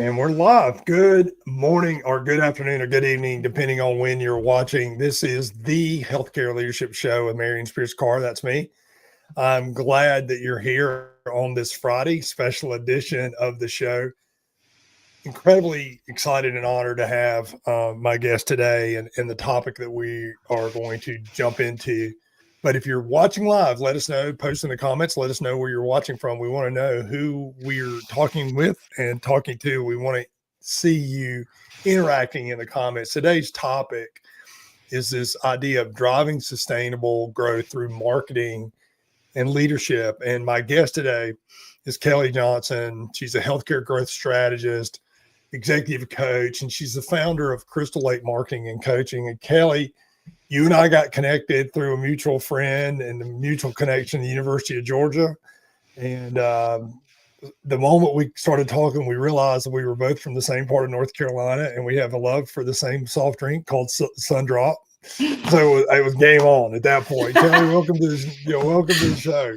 And we're live. Good morning or good afternoon or good evening, depending on when you're watching. This is the Healthcare Leadership Show with Marion Spears Carr. That's me. I'm glad that you're here on this Friday, special edition of the show. Incredibly excited and honored to have my guest today and the topic that we are going to jump into. But if you're watching live, let us know, post in the comments, let us know where you're watching from. We want to know who we're talking with and talking to. We want to see you interacting in the comments. Today's topic is this idea of driving sustainable growth through marketing and leadership. And my guest today is Kelly Johnson. She's a healthcare growth strategist, executive coach, and she's the founder of Crystal Lake Marketing and Coaching. And Kelly, you and I got connected through a mutual friend and a mutual connection at the University of Georgia. And the moment we started talking, we realized that we were both from the same part of North Carolina, and we have a love for the same soft drink called Sundrop. So it was game on at that point. Kelly, welcome to the show.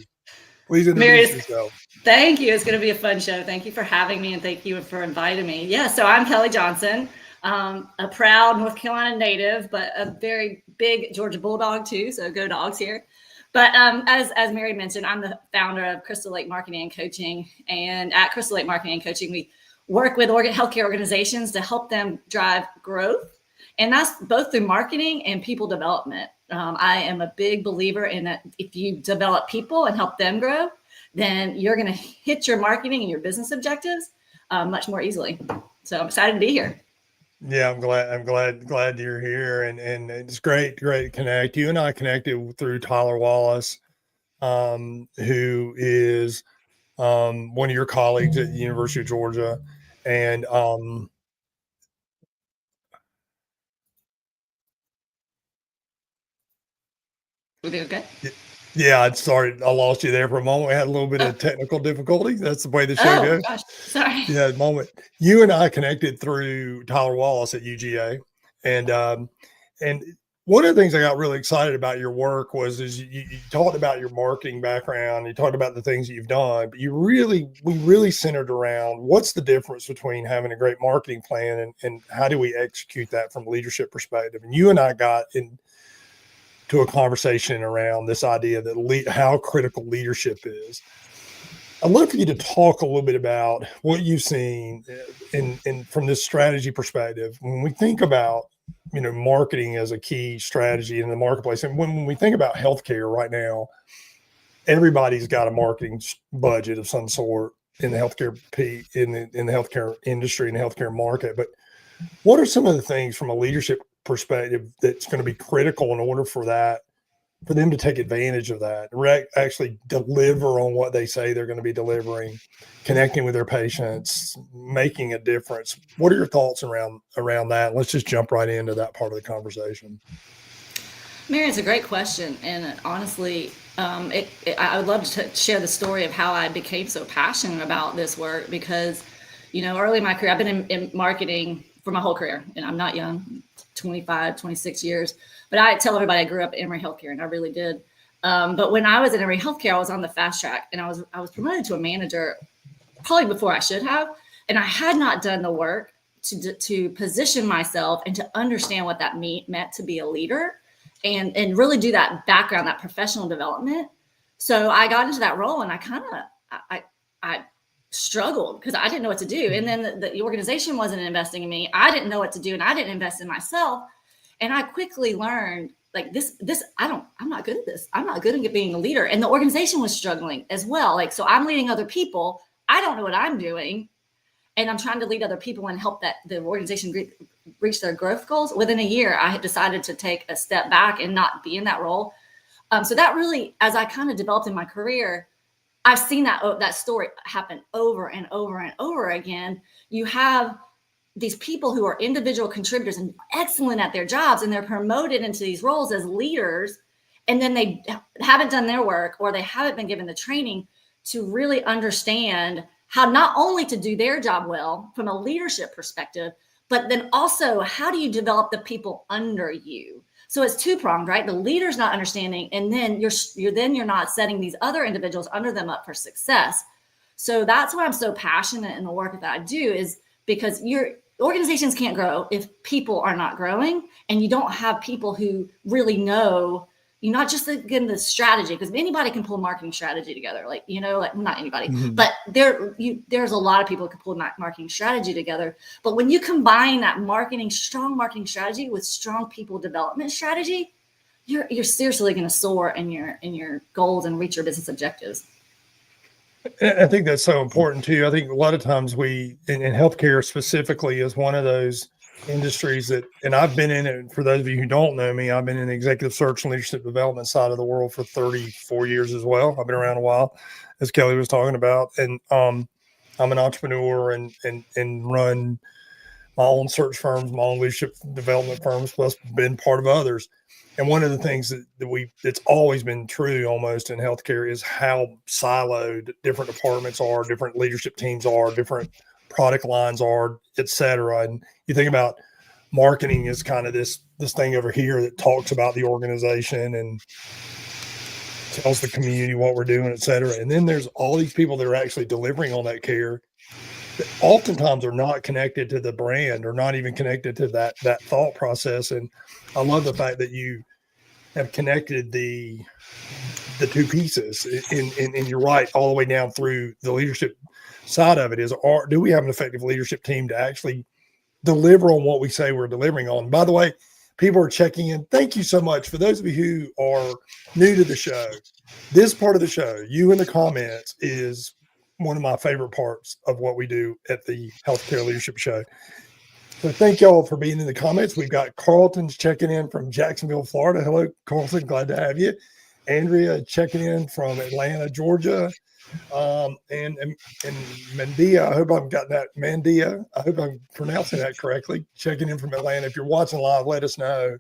Please introduce yourself. Thank you. It's going to be a fun show. Thank you for having me, and thank you for inviting me. Yeah, so I'm Kelly Johnson, a proud North Carolina native, but a very big Georgia Bulldog too. So go Dogs here. But as Mary mentioned, I'm the founder of Crystal Lake Marketing and Coaching. And at Crystal Lake Marketing and Coaching, we work with healthcare organizations to help them drive growth. And that's both through marketing and people development. I am a big believer in that if you develop people and help them grow, then you're going to hit your marketing and your business objectives much more easily. So I'm excited to be here. Yeah, I'm glad you're here, and it's great to connect. You and I connected through Tyler Wallace, who is one of your colleagues at the University of Georgia, and okay. Yeah, sorry, I lost you there for a moment. We had a little bit of technical difficulties. That's the way the show goes. Gosh, sorry. Yeah, moment. You and I connected through Tyler Wallace at UGA, and one of the things I got really excited about your work was you talked about your marketing background. You talked about the things that you've done, but we really centered around what's the difference between having a great marketing plan and how do we execute that from a leadership perspective. And you and I got into a conversation around this idea that how critical leadership is. I'd love for you to talk a little bit about what you've seen in from this strategy perspective. When we think about, marketing as a key strategy in the marketplace, and when we think about healthcare right now, everybody's got a marketing budget of some sort in the healthcare in the healthcare industry and the healthcare market. But what are some of the things from a leadership perspective that's going to be critical in order for them to take advantage of that, actually deliver on what they say they're going to be delivering, connecting with their patients, making a difference? What are your thoughts around that? Let's just jump right into that part of the conversation. Mary, it's a great question. And honestly, I would love to share the story of how I became so passionate about this work because, early in my career, I've been in marketing for my whole career, and I'm not young, 25, 26 years. But I tell everybody I grew up at Emory Healthcare, and I really did. But when I was at Emory Healthcare, I was on the fast track, and I was promoted to a manager probably before I should have. And I had not done the work to position myself and to understand what that meant to be a leader and really do that background, that professional development. So I got into that role, and I struggled because I didn't know what to do. And then the organization wasn't investing in me. I didn't know what to do, and I didn't invest in myself. And I quickly learned I'm not good at this. I'm not good at being a leader. And the organization was struggling as well. So I'm leading other people. I don't know what I'm doing. And I'm trying to lead other people and help the organization reach their growth goals. Within a year, I had decided to take a step back and not be in that role. So that really, as I kind of developed in my career, I've seen that story happen over and over and over again. You have these people who are individual contributors and excellent at their jobs, and they're promoted into these roles as leaders, and then they haven't done their work, or they haven't been given the training to really understand how not only to do their job well from a leadership perspective, but then also how do you develop the people under you? So it's two-pronged, right? The leader's not understanding, and then you're not setting these other individuals under them up for success. So that's why I'm so passionate in the work that I do, is because your organizations can't grow if people are not growing, and you don't have people who really know, you not just again the strategy, because anybody can pull marketing strategy together, like not anybody, but there's a lot of people who can pull marketing strategy together. But when you combine that strong marketing strategy with strong people development strategy, you're seriously going to soar in your goals and reach your business objectives. I think that's so important too. I think a lot of times we, in healthcare specifically, is one of those industries that, and I've been in it, for those of you who don't know me, I've been in the executive search and leadership development side of the world for 34 years as well. I've been around a while, as Kelly was talking about. And I'm an entrepreneur and run my own search firms, my own leadership development firms, plus been part of others. And one of the things that's always been true almost in healthcare is how siloed different departments are, different leadership teams are, different product lines are, et cetera. And you think about marketing as kind of this thing over here that talks about the organization and tells the community what we're doing, et cetera. And then there's all these people that are actually delivering on that care that oftentimes are not connected to the brand or not even connected to that thought process. And I love the fact that you have connected the two pieces, and you're right, all the way down through the leadership side of it is, do we have an effective leadership team to actually deliver on what we say we're delivering on? By the way, people are checking in. Thank you so much. For those of you who are new to the show, this part of the show, you in the comments, is one of my favorite parts of what we do at the Healthcare Leadership Show. So thank y'all for being in the comments. We've got Carlton's checking in from Jacksonville, Florida. Hello, Carlton. Glad to have you. Andrea checking in from Atlanta, Georgia. And Mandia, I hope I've got that. Mandia, I hope I'm pronouncing that correctly. Checking in from Atlanta. If you're watching live, let us know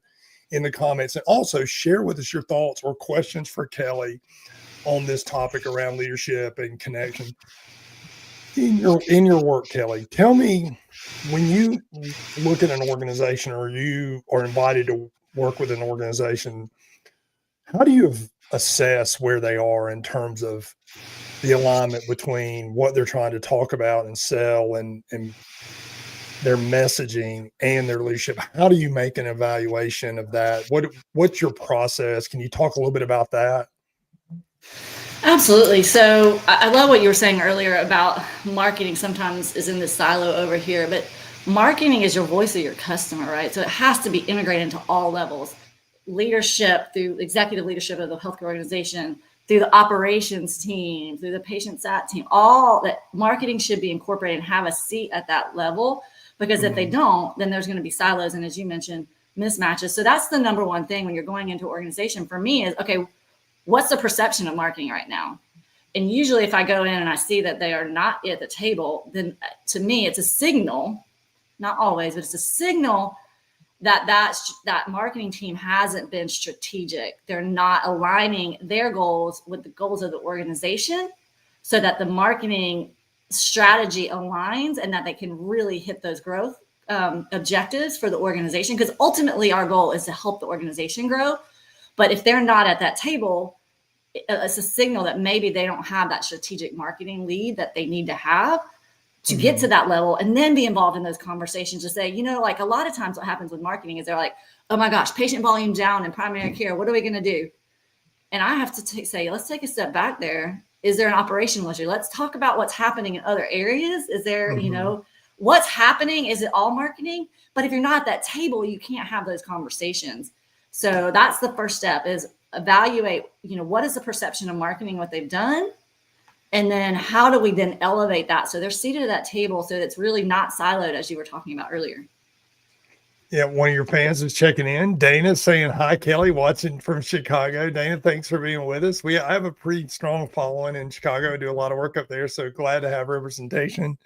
in the comments. And also share with us your thoughts or questions for Kelly on this topic around leadership and connection. In your work, Kelly, tell me, when you look at an organization or you are invited to work with an organization, how do you assess where they are in terms of the alignment between what they're trying to talk about and sell and their messaging and their leadership? How do you make an evaluation of that? What's your process? Can you talk a little bit about that? Absolutely. So I love what you were saying earlier about marketing sometimes is in this silo over here, but marketing is your voice of your customer, right? So it has to be integrated into all levels. Leadership, through executive leadership of the healthcare organization, through the operations team, through the patient sat team, all that marketing should be incorporated and have a seat at that level, because if they don't, then there's going to be silos. And as you mentioned, mismatches. So that's the number one thing when you're going into an organization for me is, okay, what's the perception of marketing right now? And usually if I go in and I see that they are not at the table, then to me, it's a signal, not always, but it's a signal that marketing team hasn't been strategic. They're not aligning their goals with the goals of the organization so that the marketing strategy aligns and that they can really hit those growth objectives for the organization. Because ultimately our goal is to help the organization grow. But if they're not at that table, it's a signal that maybe they don't have that strategic marketing lead that they need to have to get to that level, and then be involved in those conversations to say, like a lot of times what happens with marketing is they're like, oh my gosh, patient volume down in primary care. What are we going to do? And I have to say, let's take a step back there. Is there an operational issue? Let's talk about what's happening in other areas. Is there, what's happening? Is it all marketing? But if you're not at that table, you can't have those conversations. So that's the first step, is evaluate, what is the perception of marketing, what they've done, and then how do we then elevate that so they're seated at that table so it's really not siloed, as you were talking about earlier. Yeah, one of your fans is checking in. Dana saying hi, Kelly, watching from Chicago. Dana, thanks for being with us. I have a pretty strong following in Chicago. I do a lot of work up there, so glad to have representation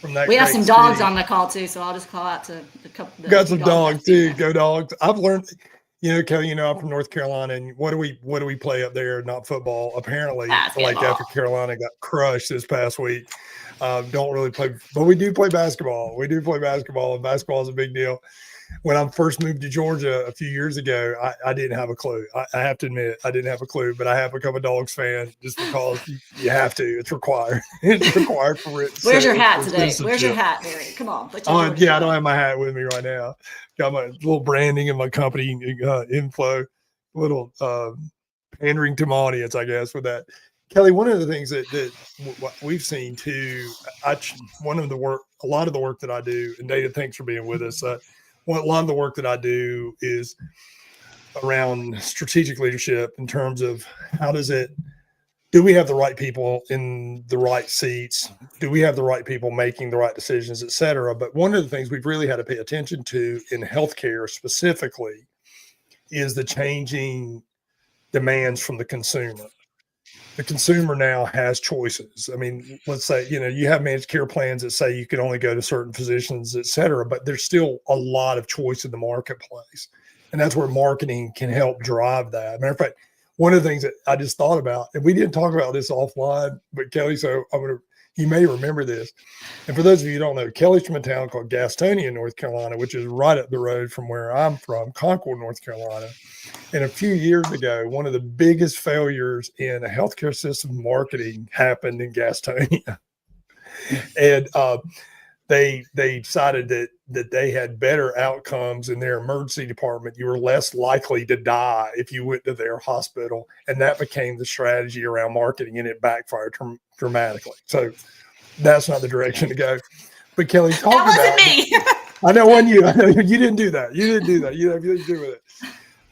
from that. We have some dogs on the call too, so I'll just call out to the couple. Got some dogs too. Go dogs! I've learned. Kelly, I'm from North Carolina, and what do we play up there? Not football, apparently. Basketball. Like after Carolina got crushed this past week, don't really play, but we do play basketball. And basketball is a big deal. when I first moved to Georgia a few years ago, I didn't have a clue. I have to admit, I didn't have a clue, but I have become a Dogs fan just because you have to. It's required. It's required for it. Where's your hat today? Where's your hat, Mary? Come on. Put your I don't have my hat with me right now. Got my little branding and my company info, little pandering to my audience, I guess, with that. Kelly, one of the things that we've seen too, a lot of the work that I do, and David, thanks for being with us. A lot of the work that I do is around strategic leadership in terms of do we have the right people in the right seats? Do we have the right people making the right decisions, et cetera? But one of the things we've really had to pay attention to in healthcare specifically is the changing demands from the consumer. The consumer now has choices. I mean, let's say, you have managed care plans that say you can only go to certain physicians, et cetera, but there's still a lot of choice in the marketplace. And that's where marketing can help drive that. Matter of fact, one of the things that I just thought about, and we didn't talk about this offline, but Kelly, so you may remember this. And for those of you who don't know, Kelly's from a town called Gastonia, North Carolina, which is right up the road from where I'm from, Concord, North Carolina. And a few years ago, one of the biggest failures in a healthcare system marketing happened in Gastonia. And they decided that they had better outcomes in their emergency department. You were less likely to die if you went to their hospital. And that became the strategy around marketing, and it backfired dramatically. So that's not the direction to go. But Kelly, that wasn't me. I know one you. I know you didn't do that. You didn't do that. You have nothing to do with it.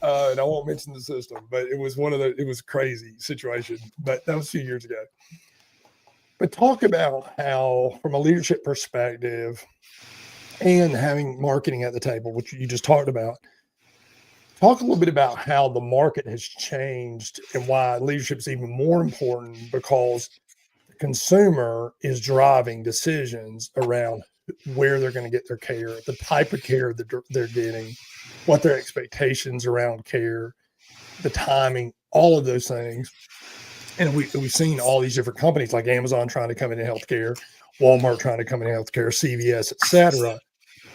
And I won't mention the system, but it was it was a crazy situation. But that was a few years ago. But talk about how, from a leadership perspective and having marketing at the table, which you just talked about, talk a little bit about how the market has changed and why leadership is even more important, because the consumer is driving decisions around where they're going to get their care, the type of care that they're getting, what their expectations around care, the timing, all of those things. And we've seen all these different companies like Amazon trying to come into healthcare, Walmart trying to come into healthcare, CVS, et cetera.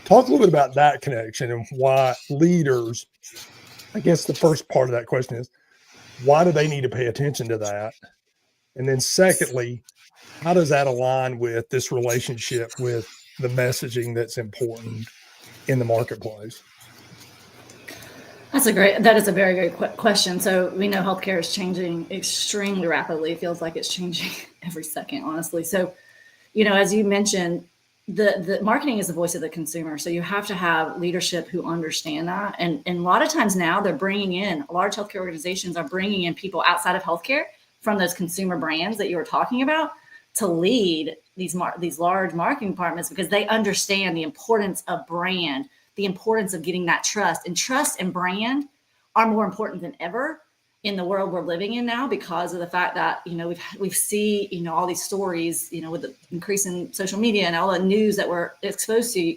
Talk a little bit about that connection and why leaders, I guess the first part of that question is, why do they need to pay attention to that? And then secondly, how does that align with this relationship with the messaging that's important in the marketplace? That is a very great question. So we know healthcare is changing extremely rapidly. It feels like it's changing every second, honestly. So, as you mentioned, the marketing is the voice of the consumer. So you have to have leadership who understand that. And a lot of times now they're bringing in, large healthcare organizations are bringing in people outside of healthcare from those consumer brands that you were talking about to lead these large marketing departments, because they understand the importance of brand, the importance of getting that trust. And trust and brand are more important than ever in the world we're living in now, because of the fact that, we've seen, all these stories, with the increase in social media and all the news that we're exposed to.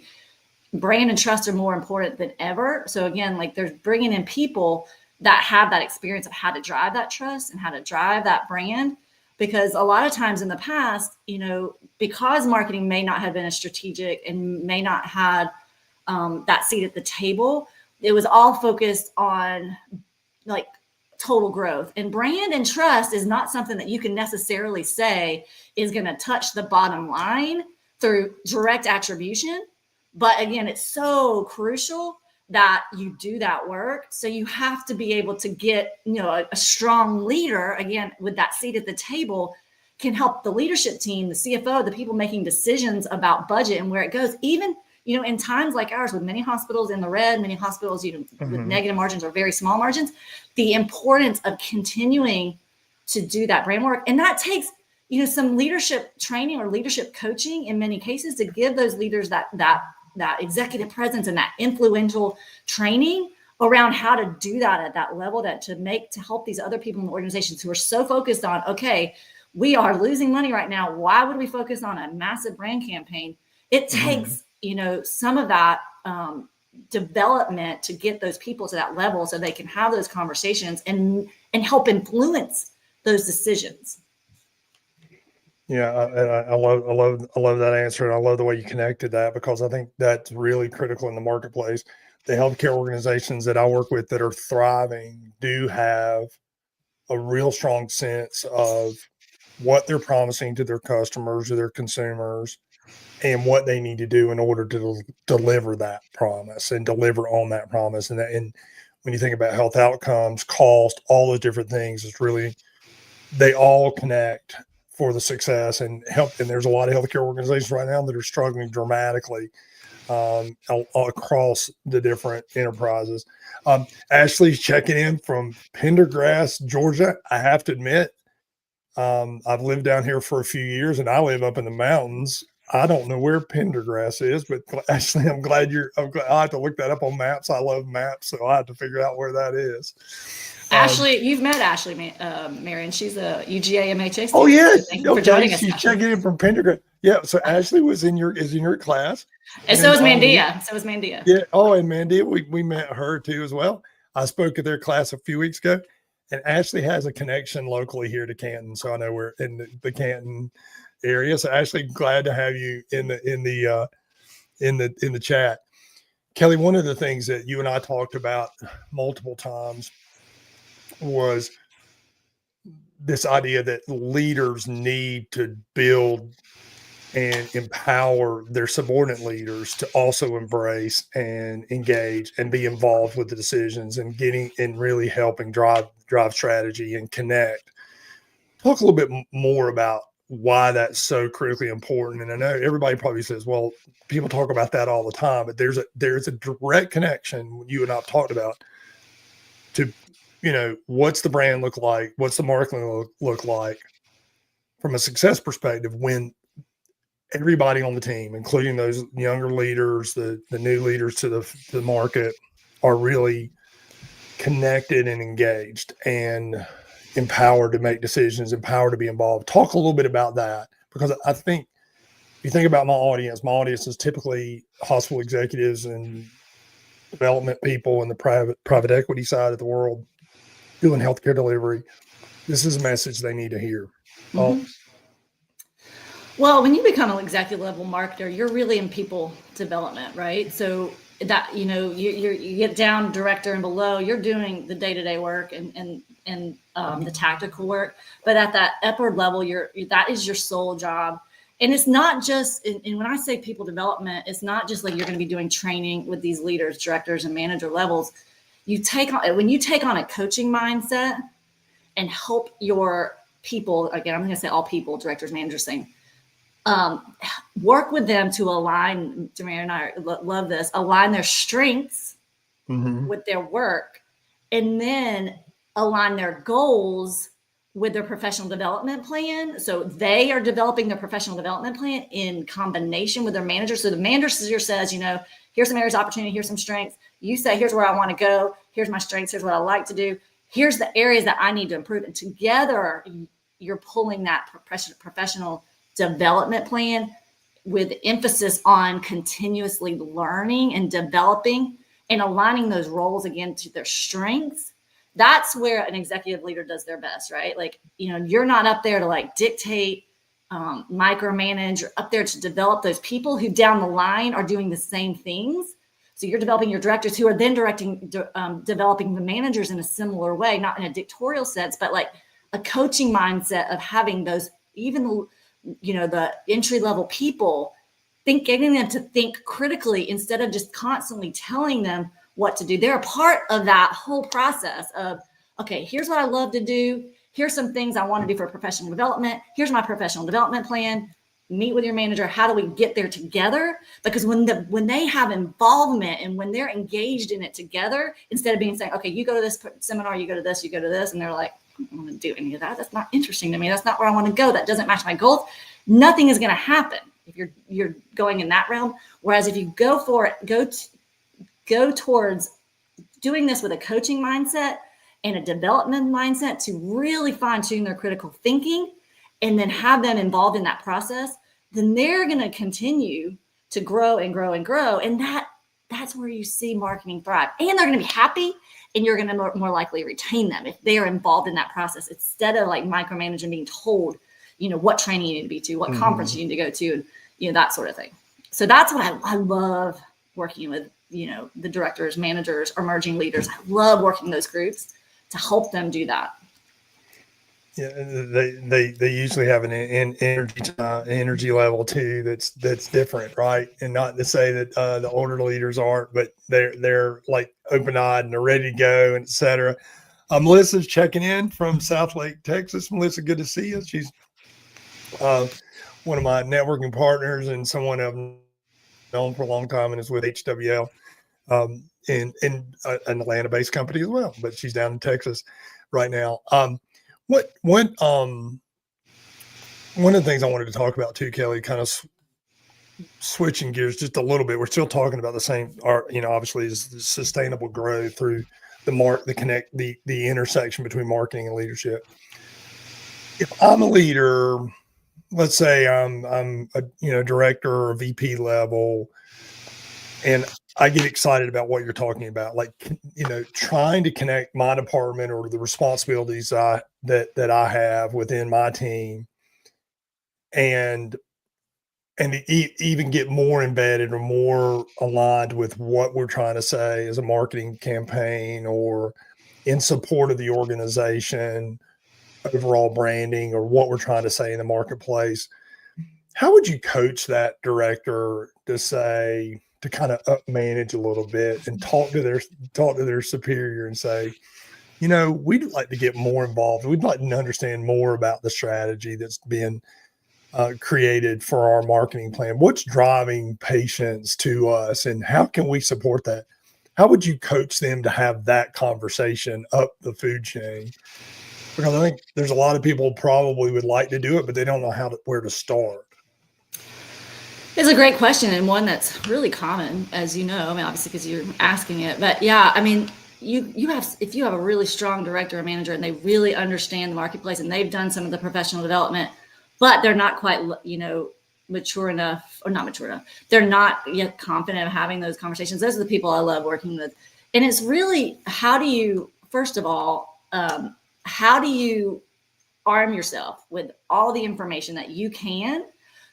Brand and trust are more important than ever. So again, like, they're bringing in people that have that experience of how to drive that trust and how to drive that brand. Because a lot of times in the past, because marketing may not have been as strategic and may not had that seat at the table, it was all focused on like total growth. And brand and trust is not something that you can necessarily say is going to touch the bottom line through direct attribution. But again, it's so crucial that you do that work. So you have to be able to get, a strong leader, again, with that seat at the table, can help the leadership team, the CFO, the people making decisions about budget and where it goes. Even, in times like ours, with many hospitals in the red, many hospitals, with negative margins or very small margins, the importance of continuing to do that brand work. And that takes, some leadership training or leadership coaching in many cases to give those leaders that executive presence and that influential training around how to do that at that level, to help these other people in the organizations who are so focused on, okay, we are losing money right now. Why would we focus on a massive brand campaign? It takes, some of that development to get those people to that level so they can have those conversations and help influence those decisions. Yeah, I love that answer, and I love the way you connected that, because I think that's really critical in the marketplace. the healthcare organizations that I work with that are thriving do have a real strong sense of what they're promising to their customers or their consumers and what they need to do in order to deliver that promise and deliver on that promise. And when you think about health outcomes, cost, all those different things, it's really, they all connect for the success and help. And there's a lot of healthcare organizations right now that are struggling dramatically across the different enterprises. Ashley's checking in from Pendergrass, Georgia. I have to admit, I've lived down here for a few years and I live up in the mountains. I don't know where Pendergrass is, but Ashley, I'm glad I have to look that up on maps. I love maps, so I have to figure out where that is. Ashley, you've met Ashley, Marion. She's a UGA MHA student. Oh yeah, so thank you for joining us. She's checking in from Pendergrass. Yeah, so Ashley is in your class, and so is Mandia. Yeah. Oh, and Mandia, we met her too as well. I spoke at their class a few weeks ago, and Ashley has a connection locally here to Canton, so I know we're in the Canton area. So Ashley, glad to have you in the chat. Kelly, one of the things that you and I talked about multiple times was this idea that leaders need to build and empower their subordinate leaders to also embrace and engage and be involved with the decisions and really helping drive strategy and connect. Talk a little bit more about why that's so critically important. And I know everybody probably says, well, people talk about that all the time, but there's a direct connection you and I've talked about to, what's the brand look like? What's the marketing look like from a success perspective when everybody on the team, including those younger leaders, the new leaders to the market, are really connected and engaged and empowered to make decisions, empowered to be involved. Talk a little bit about that, because I think if you think about my audience is typically hospital executives and development people in the private equity side of the world doing healthcare delivery. This is a message they need to hear. Mm-hmm. Well, when you become an executive level marketer, you're really in people development, right? So that, you get down director and below, you're doing the day-to-day work and the tactical work. But at that upper level, that is your sole job. And it's not just, and when I say people development, it's not just like you're going to be doing training with these leaders, directors, and manager levels. When you take on a coaching mindset and help your people, again, I'm going to say all people, directors, managers, work with them to align, Tamara and I love this, align their strengths with their work, and then align their goals with their professional development plan. So they are developing their professional development plan in combination with their manager. So the manager says, here's some areas of opportunity, here's some strengths. You say, here's where I want to go. Here's my strengths. Here's what I like to do. Here's the areas that I need to improve. And together, you're pulling that professional development plan with emphasis on continuously learning and developing and aligning those roles again to their strengths. That's where an executive leader does their best, right? Like, you're not up there to dictate, micromanage, you're up there to develop those people who down the line are doing the same things. So you're developing your directors who are then developing the managers in a similar way, not in a dictatorial sense, but like a coaching mindset of having those, even the entry-level people, getting them to think critically instead of just constantly telling them what to do. They're a part of that whole process of, okay, here's what I love to do. Here's some things I want to do for professional development. Here's my professional development plan. Meet with your manager. How do we get there together? Because when they have involvement and when they're engaged in it together, instead of being saying, okay, you go to this seminar, you go to this, and they're like, I don't want to do any of that. That's not interesting to me. That's not where I want to go. That doesn't match my goals. Nothing is going to happen if you're going in that realm. Whereas if you go for it, go towards doing this with a coaching mindset and a development mindset to really fine tune their critical thinking, and then have them involved in that process, then they're going to continue to grow and grow and grow. And that's where you see marketing thrive. And they're going to be happy, and you're going to more likely retain them if they are involved in that process, instead of like micromanaging, being told, what training you need to be to, what conference you need to go to, and, that sort of thing. So that's what I love working with the directors, managers, emerging leaders. I love working those groups to help them do that. Yeah, they usually have an energy level too that's different, right? And not to say that the older leaders aren't, but they're like open eyed and they're ready to go, and et cetera. Melissa's checking in from Southlake, Texas. Melissa, good to see you. She's one of my networking partners and someone I've known for a long time, and is with HWL, in an Atlanta-based company as well, but she's down in Texas right now. One of the things I wanted to talk about too, Kelly, kind of switching gears just a little bit. We're still talking about the same, obviously is the sustainable growth through the intersection between marketing and leadership. If I'm a leader, let's say I'm a director or a VP level, and I get excited about what you're talking about, like, trying to connect my department or the responsibilities that I have within my team, and even get more embedded or more aligned with what we're trying to say as a marketing campaign or in support of the organization, overall branding, or what we're trying to say in the marketplace. How would you coach that director to kind of up manage a little bit and talk to their superior and say, we'd like to get more involved. We'd like to understand more about the strategy that's been created for our marketing plan. What's driving patients to us, and how can we support that? How would you coach them to have that conversation up the food chain? Because I think there's a lot of people probably would like to do it, but they don't know where to start. It's a great question, and one that's really common, as you know. I mean, obviously, because you're asking it. But yeah, I mean, if you have a really strong director or manager and they really understand the marketplace and they've done some of the professional development, but they're not quite, mature enough, or not mature enough. They're not yet confident of having those conversations. Those are the people I love working with. And it's really, first of all, how do you arm yourself with all the information that you can,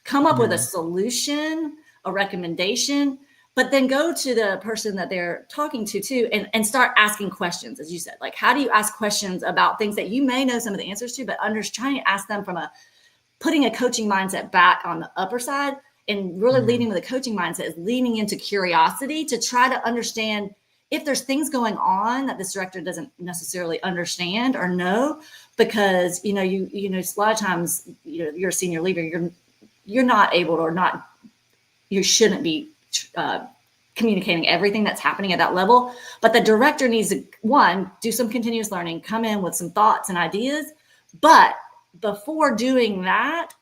come up with a solution, a recommendation, but then go to the person that they're talking to too, and start asking questions, as you said. Like, how do you ask questions about things that you may know some of the answers to, but trying to ask them from putting a coaching mindset back on the upper side, and really leading with a coaching mindset is leaning into curiosity to try to understand if there's things going on that this director doesn't necessarily understand or know, because, a lot of times, you're a senior leader, you're not able to, or not, you shouldn't be communicating everything that's happening at that level. But the director needs to, one, do some continuous learning, come in with some thoughts and ideas. But before doing that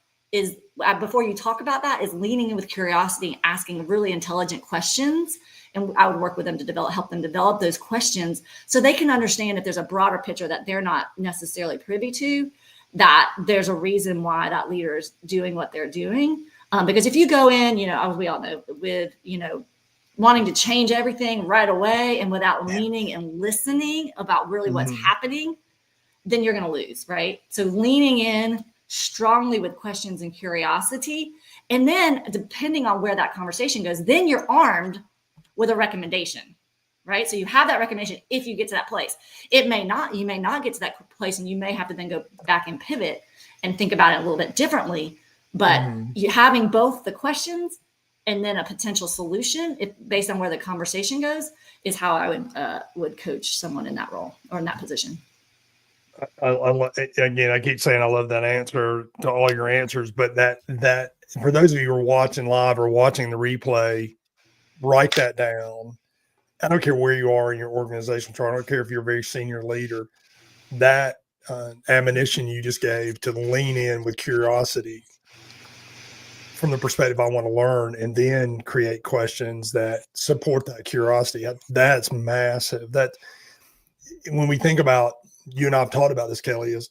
before you talk about that, is leaning in with curiosity, asking really intelligent questions. And I would work with them to help them develop those questions so they can understand if there's a broader picture that they're not necessarily privy to, that there's a reason why that leader is doing what they're doing. Because if you go in, as we all know, with, wanting to change everything right away and without leaning and listening about really what's happening, then you're going to lose, right? So leaning in strongly with questions and curiosity, and then depending on where that conversation goes, then you're armed with a recommendation, right? So you have that recommendation if you get to that place. You may not get to that place, and you may have to then go back and pivot and think about it a little bit differently. But you having both the questions and then a potential solution, based on where the conversation goes, is how I would coach someone in that role or in that position. Again, I keep saying I love that answer to all your answers, but that for those of you who are watching live or watching the replay, write that down. I don't care where you are in your organizational chart. I don't care if you're a very senior leader. That admonition you just gave, to lean in with curiosity from the perspective I want to learn, and then create questions that support that curiosity. That's massive. That when we think about, you and I've talked about this, Kelly, is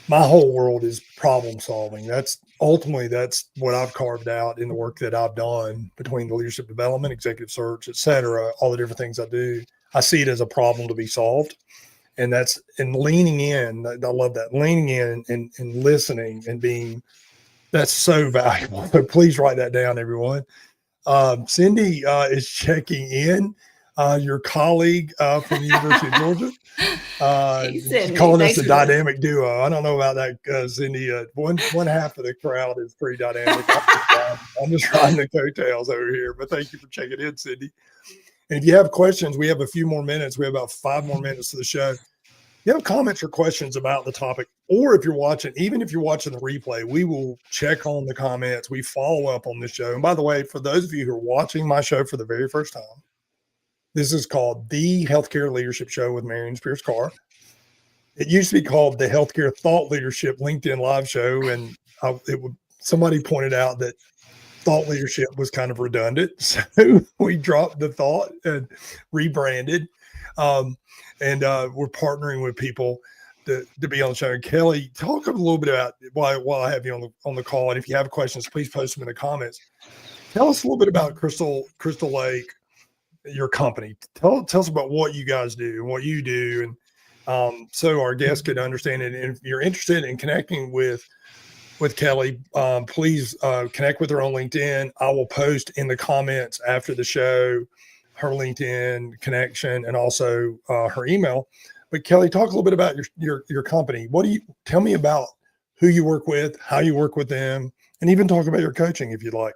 my whole world is problem solving. That's what I've carved out in the work that I've done between the leadership development, executive search, et cetera, all the different things I do. I see it as a problem to be solved. And leaning in. I love that. Leaning in and listening and being, that's so valuable. So please write that down, everyone. Cindy is checking in, your colleague from the University of Georgia. Hey, Cindy, Calling us thanks a for this. dynamic duo. I don't know about that, Cindy. One half of the crowd is pretty dynamic. I'm just riding the coattails over here. But thank you for checking in, Cindy. And if you have questions, we have a few more minutes. We have about 5 more minutes to the show. If you have comments or questions about the topic, or if you're watching, even if you're watching the replay, we will check on the comments. We follow up on this show. And by the way, for those of you who are watching my show for the very first time, this is called the Healthcare Leadership Show with Marion Spears Carr. It used to be called the Healthcare Thought Leadership LinkedIn Live Show, and somebody pointed out that thought leadership was kind of redundant, so we dropped the thought and rebranded. And we're partnering with people to be on the show. And Kelly, talk a little bit about while I have you on the call, and if you have questions, please post them in the comments. Tell us a little bit about Crystal Lake, your company. Tell us about what you guys do and what you do, and so our guests could understand it. And if you're interested in connecting with Kelly, please connect with her on LinkedIn. I will post in the comments after the show her LinkedIn connection and also her email. But Kelly, talk a little bit about your company. Tell me about who you work with, how you work with them, and even talk about your coaching if you'd like.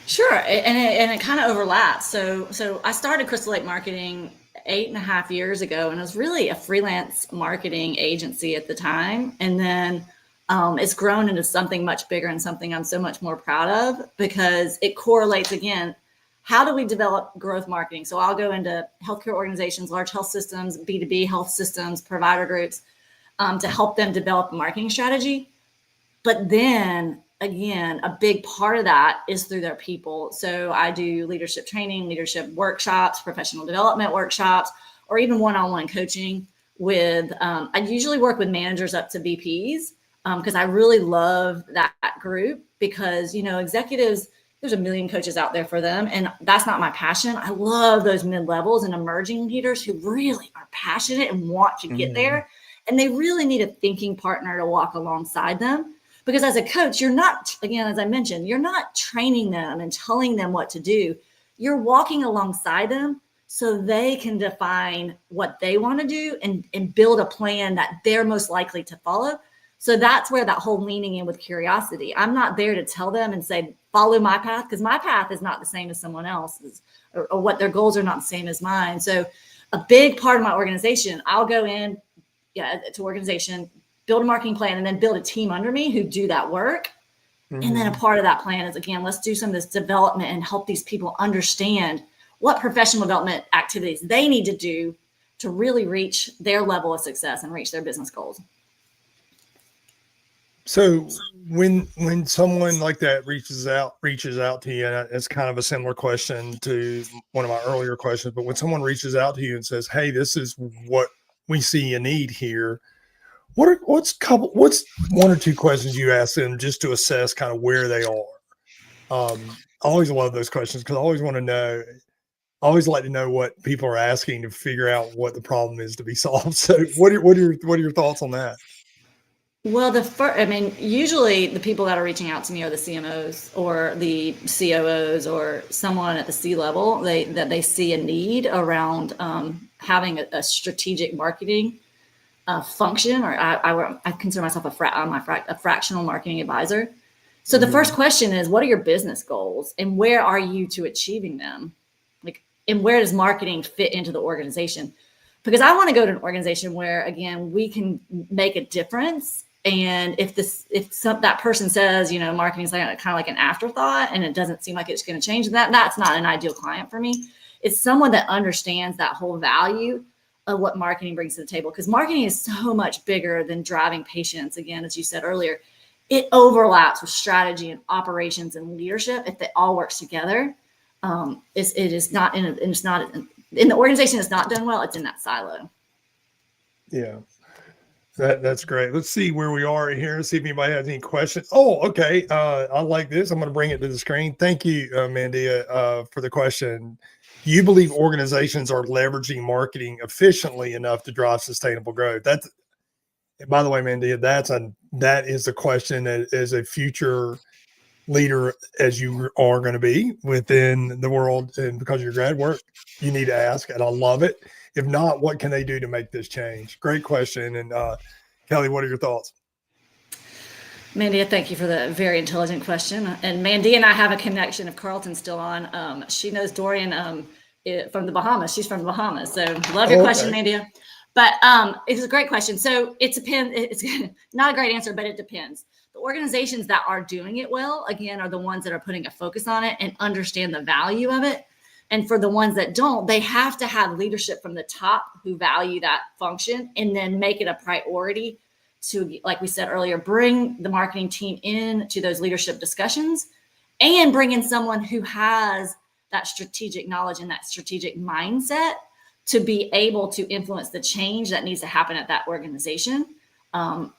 Sure, and it kind of overlaps. So I started Crystal Lake Marketing 8.5 years ago, and it was really a freelance marketing agency at the time. And then it's grown into something much bigger and something I'm so much more proud of, because it correlates again. How do we develop growth marketing? So I'll go into healthcare organizations, large health systems, B2B health systems, provider groups, to help them develop a marketing strategy. But then again, a big part of that is through their people. So I do leadership training, leadership workshops, professional development workshops, or even one-on-one coaching with, I usually work with managers up to VPs, because I really love that group, because, executives, there's a million coaches out there for them. And that's not my passion. I love those mid-levels and emerging leaders who really are passionate and want to get there. And they really need a thinking partner to walk alongside them. Because as a coach, you're not, again, as I mentioned, you're not training them and telling them what to do. You're walking alongside them so they can define what they want to do and build a plan that they're most likely to follow. So that's where that whole leaning in with curiosity. I'm not there to tell them and say, follow my path, because my path is not the same as someone else's, or what their goals are not the same as mine. So a big part of my organization, I'll go in to organization, build a marketing plan, and then build a team under me who do that work. Mm-hmm. And then a part of that plan is, again, let's do some of this development and help these people understand what professional development activities they need to do to really reach their level of success and reach their business goals. So when someone like that reaches out to you, and it's kind of a similar question to one of my earlier questions, but when someone reaches out to you and says, hey, this is what we see a need here, what's one or two questions you ask them just to assess kind of where they are? I always love those questions, because I always want to know. I always like to know what people are asking to figure out what the problem is to be solved. So what are your thoughts on that? Well, usually the people that are reaching out to me are the CMOs or the COOs or someone at the C level. They see a need around having a strategic marketing function, or I consider myself a fractional marketing advisor. So the first question is, what are your business goals, and where are you to achieving them? And where does marketing fit into the organization? Because I want to go to an organization where, again, we can make a difference. And if that person says, marketing is kind of like an afterthought, and it doesn't seem like it's going to change, that's not an ideal client for me. It's someone that understands that whole value of what marketing brings to the table, because marketing is so much bigger than driving patients. Again, as you said earlier, it overlaps with strategy and operations and leadership. If they all work together, it is not in the organization. It's not done well. It's in that silo. Yeah. That's great. Let's see where we are here. See if anybody has any questions. Oh, okay. I like this. I'm going to bring it to the screen. Thank you, Mandia, for the question. Do you believe organizations are leveraging marketing efficiently enough to drive sustainable growth? By the way, Mandia, that is a question that is a future leader as you are going to be within the world, and because of your grad work, you need to ask, and I love it. If not, what can they do to make this change? Great question. And Kelly, what are your thoughts? Mandy, thank you for the very intelligent question. And Mandy and I have a connection. If Carlton's still on, she knows Dorian from the Bahamas. She's from the Bahamas. So love your question, Mandy. But it's a great question. So it depends. It's not a great answer, but it depends. The organizations that are doing it well, again, are the ones that are putting a focus on it and understand the value of it. And for the ones that don't, they have to have leadership from the top who value that function and then make it a priority to, like we said earlier, bring the marketing team in to those leadership discussions and bring in someone who has that strategic knowledge and that strategic mindset to be able to influence the change that needs to happen at that organization.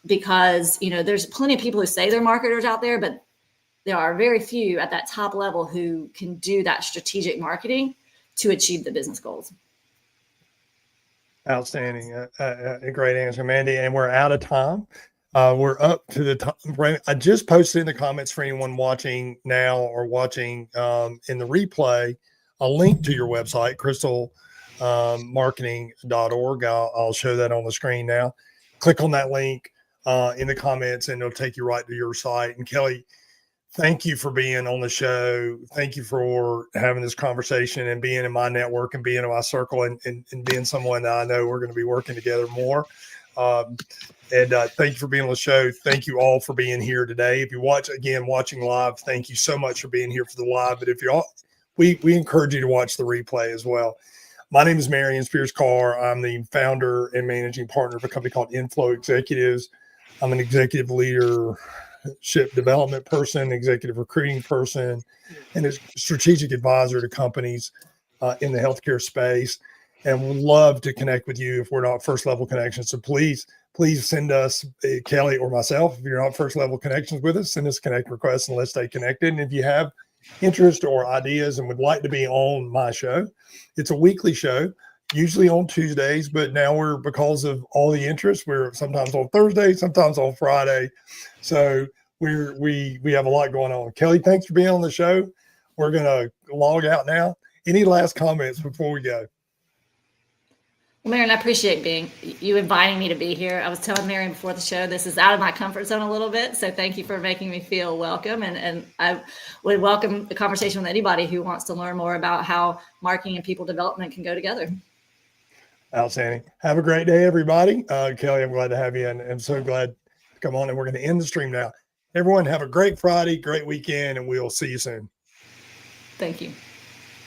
Because, there's plenty of people who say they're marketers out there, but there are very few at that top level who can do that strategic marketing to achieve the business goals. Outstanding. A great answer, Mandy. And we're out of time. We're up to the time. I just posted in the comments for anyone watching now or watching in the replay a link to your website, crystalmarketing.org. I'll show that on the screen now. Click on that link in the comments and it'll take you right to your site. And Kelly, thank you for being on the show. Thank you for having this conversation and being in my network and being in my circle and being someone that I know we're going to be working together more. And thank you for being on the show. Thank you all for being here today. If you watching live, thank you so much for being here for the live. But if you're all, we encourage you to watch the replay as well. My name is Marion Spears Carr. I'm the founder and managing partner of a company called Inflow Executives. I'm an executive leadership development person, executive recruiting person, and a strategic advisor to companies in the healthcare space. And would love to connect with you if we're not first level connections. So please send us, Kelly or myself, if you're not first level connections with us, send us connect requests and let's stay connected. And if you have interest or ideas and would like to be on my show, it's a weekly show, usually on Tuesdays, but now because of all the interest, we're sometimes on Thursday, sometimes on Friday. So we have a lot going on. Kelly, thanks for being on the show. We're going to log out now. Any last comments before we go? Well, Marion, I appreciate you inviting me to be here. I was telling Marion before the show, this is out of my comfort zone a little bit. So thank you for making me feel welcome. And I would welcome the conversation with anybody who wants to learn more about how marketing and people development can go together. Outstanding. Have a great day, everybody. Kelly, I'm glad to have you, and I'm so glad to come on. And we're going to end the stream now. Everyone have a great Friday, great weekend, and we'll see you soon. Thank you.